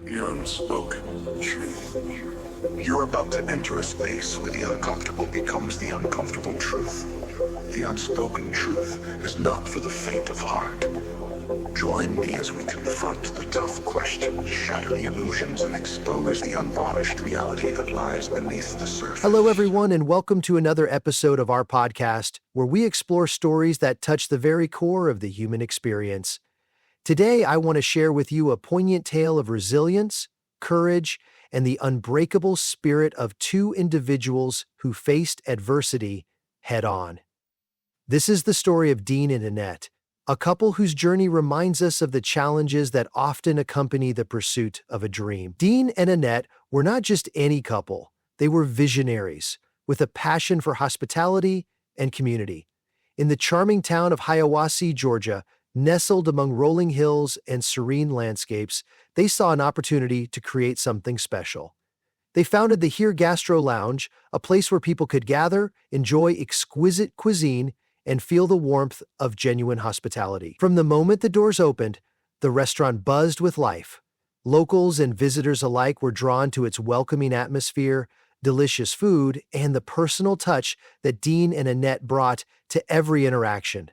The unspoken truth. You're about to enter a space where the uncomfortable becomes the uncomfortable truth. The unspoken truth is not for the faint of heart. Join me as we confront the tough questions, shatter the illusions, and expose the unvarnished reality that lies beneath the surface. Hello, everyone, and welcome to another episode of our podcast, where we explore stories that touch the very core of the human experience. Today, I want to share with you a poignant tale of resilience, courage, and the unbreakable spirit of two individuals who faced adversity head-on. This is the story of Dean and Annette, a couple whose journey reminds us of the challenges that often accompany the pursuit of a dream. Dean and Annette were not just any couple, they were visionaries, with a passion for hospitality and community. In the charming town of Hiawassee, Georgia, nestled among rolling hills and serene landscapes, they saw an opportunity to create something special. They founded the Gastro Lounge, a place where people could gather, enjoy exquisite cuisine, and feel the warmth of genuine hospitality. From the moment the doors opened, the restaurant buzzed with life. Locals and visitors alike were drawn to its welcoming atmosphere, delicious food, and the personal touch that Dean and Annette brought to every interaction.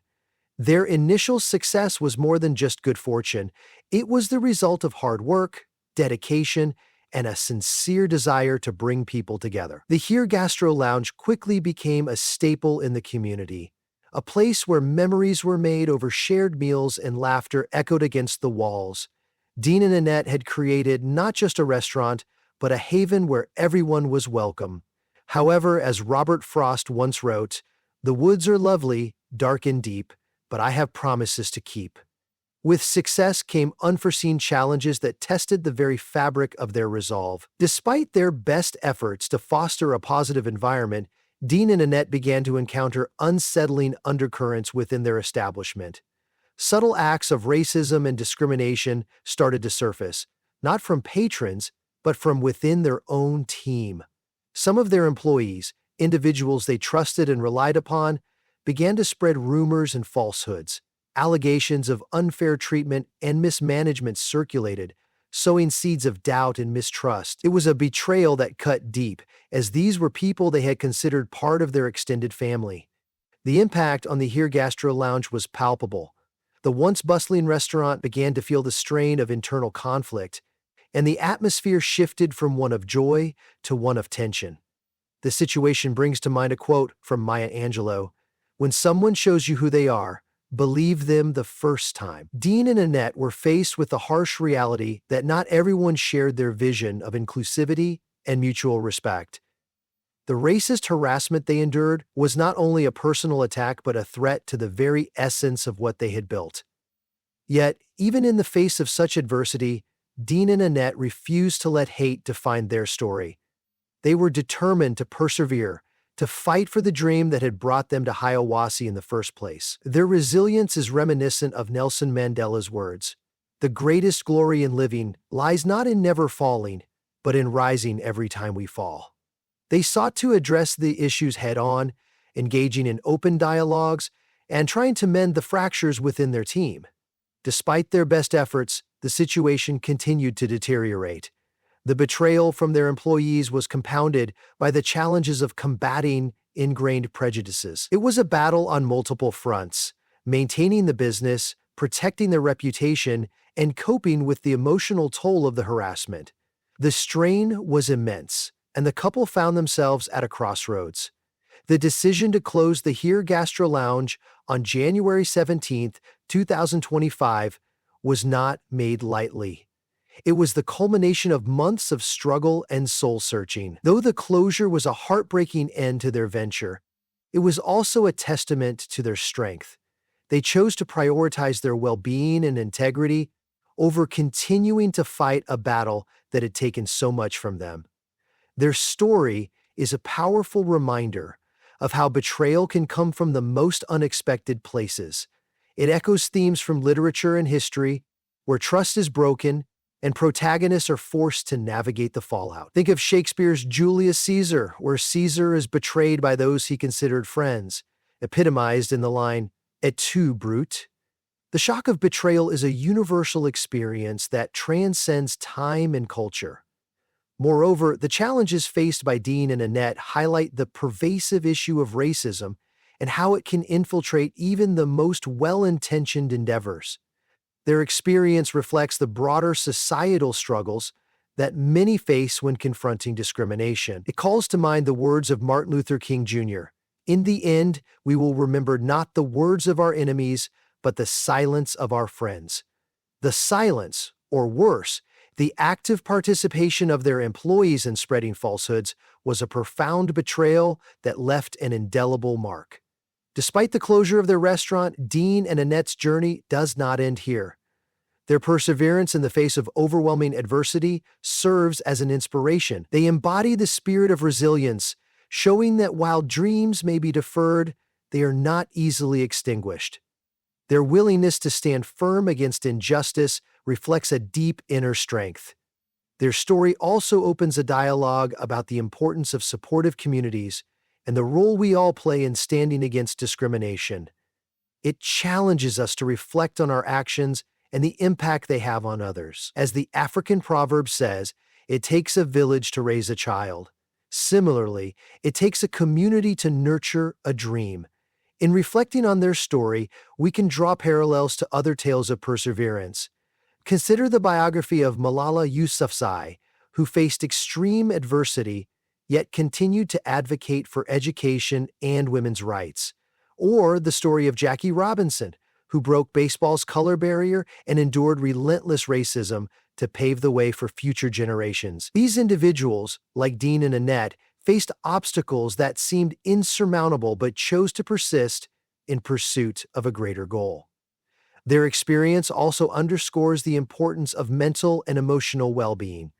Their initial success was more than just good fortune. It was the result of hard work, dedication, and a sincere desire to bring people together. The Gastro Lounge quickly became a staple in the community, a place where memories were made over shared meals and laughter echoed against the walls. Dean and Annette had created not just a restaurant, but a haven where everyone was welcome. However, as Robert Frost once wrote, "The woods are lovely, dark and deep, but I have promises to keep." With success came unforeseen challenges that tested the very fabric of their resolve. Despite their best efforts to foster a positive environment, Dean and Annette began to encounter unsettling undercurrents within their establishment. Subtle acts of racism and discrimination started to surface, not from patrons, but from within their own team. Some of their employees, individuals they trusted and relied upon, began to spread rumors and falsehoods. Allegations of unfair treatment and mismanagement circulated, sowing seeds of doubt and mistrust. It was a betrayal that cut deep, as these were people they had considered part of their extended family. The impact on the Gastro Lounge was palpable. The once bustling restaurant began to feel the strain of internal conflict, and the atmosphere shifted from one of joy to one of tension. The situation brings to mind a quote from Maya Angelou: "When someone shows you who they are, believe them the first time." Dean and Annette were faced with the harsh reality that not everyone shared their vision of inclusivity and mutual respect. The racist harassment they endured was not only a personal attack but a threat to the very essence of what they had built. Yet, even in the face of such adversity, Dean and Annette refused to let hate define their story. They were determined to persevere, to fight for the dream that had brought them to Hiawassee in the first place. Their resilience is reminiscent of Nelson Mandela's words: "The greatest glory in living lies not in never falling, but in rising every time we fall." They sought to address the issues head-on, engaging in open dialogues and trying to mend the fractures within their team. Despite their best efforts, the situation continued to deteriorate. The betrayal from their employees was compounded by the challenges of combating ingrained prejudices. It was a battle on multiple fronts: maintaining the business, protecting their reputation, and coping with the emotional toll of the harassment. The strain was immense, and the couple found themselves at a crossroads. The decision to close the Gastro Lounge on January 17, 2025, was not made lightly. It was the culmination of months of struggle and soul-searching. Though the closure was a heartbreaking end to their venture, it was also a testament to their strength. They chose to prioritize their well-being and integrity over continuing to fight a battle that had taken so much from them. Their story is a powerful reminder of how betrayal can come from the most unexpected places. It echoes themes from literature and history, where trust is broken and protagonists are forced to navigate the fallout. Think of Shakespeare's Julius Caesar, where Caesar is betrayed by those he considered friends, epitomized in the line, "Et tu, Brute?" The shock of betrayal is a universal experience that transcends time and culture. Moreover, the challenges faced by Dean and Annette highlight the pervasive issue of racism and how it can infiltrate even the most well-intentioned endeavors. Their experience reflects the broader societal struggles that many face when confronting discrimination. It calls to mind the words of Martin Luther King Jr. "In the end, we will remember not the words of our enemies, but the silence of our friends." The silence, or worse, the active participation of their employees in spreading falsehoods, was a profound betrayal that left an indelible mark. Despite the closure of their restaurant, Dean and Annette's journey does not end here. Their perseverance in the face of overwhelming adversity serves as an inspiration. They embody the spirit of resilience, showing that while dreams may be deferred, they are not easily extinguished. Their willingness to stand firm against injustice reflects a deep inner strength. Their story also opens a dialogue about the importance of supportive communities and the role we all play in standing against discrimination. It challenges us to reflect on our actions and the impact they have on others. As the African proverb says, it takes a village to raise a child. Similarly, it takes a community to nurture a dream. In reflecting on their story, we can draw parallels to other tales of perseverance. Consider the biography of Malala Yousafzai, who faced extreme adversity yet continued to advocate for education and women's rights. Or the story of Jackie Robinson, who broke baseball's color barrier and endured relentless racism to pave the way for future generations. These individuals, like Dean and Annette, faced obstacles that seemed insurmountable but chose to persist in pursuit of a greater goal. Their experience also underscores the importance of mental and emotional well-being.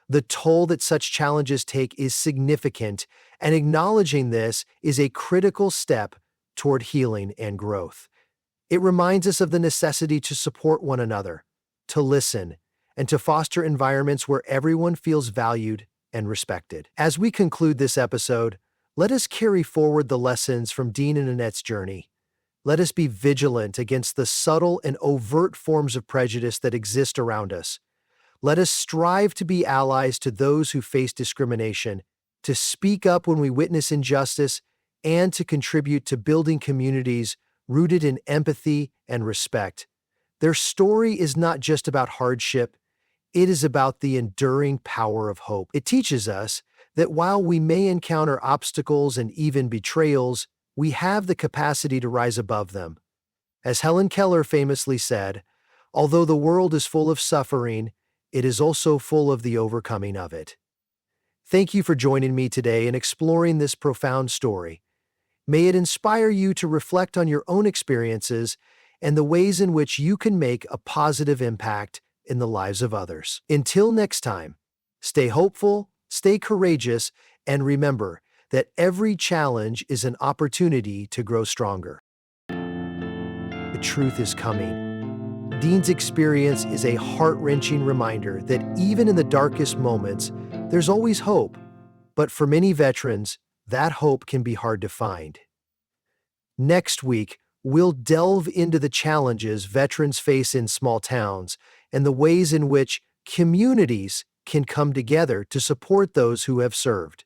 The toll that such challenges take is significant, and acknowledging this is a critical step toward healing and growth. It reminds us of the necessity to support one another, to listen, and to foster environments where everyone feels valued and respected. As we conclude this episode, let us carry forward the lessons from Dean and Annette's journey. Let us be vigilant against the subtle and overt forms of prejudice that exist around us. Let us strive to be allies to those who face discrimination, to speak up when we witness injustice, and to contribute to building communities rooted in empathy and respect. Their story is not just about hardship, it is about the enduring power of hope. It teaches us that while we may encounter obstacles and even betrayals, we have the capacity to rise above them. As Helen Keller famously said, "Although the world is full of suffering, it is also full of the overcoming of it." Thank you for joining me today in exploring this profound story. May it inspire you to reflect on your own experiences and the ways in which you can make a positive impact in the lives of others. Until next time, stay hopeful, stay courageous, and remember that every challenge is an opportunity to grow stronger. The truth is coming. Dean's experience is a heart-wrenching reminder that even in the darkest moments, there's always hope. But for many veterans, that hope can be hard to find. Next week, we'll delve into the challenges veterans face in small towns and the ways in which communities can come together to support those who have served.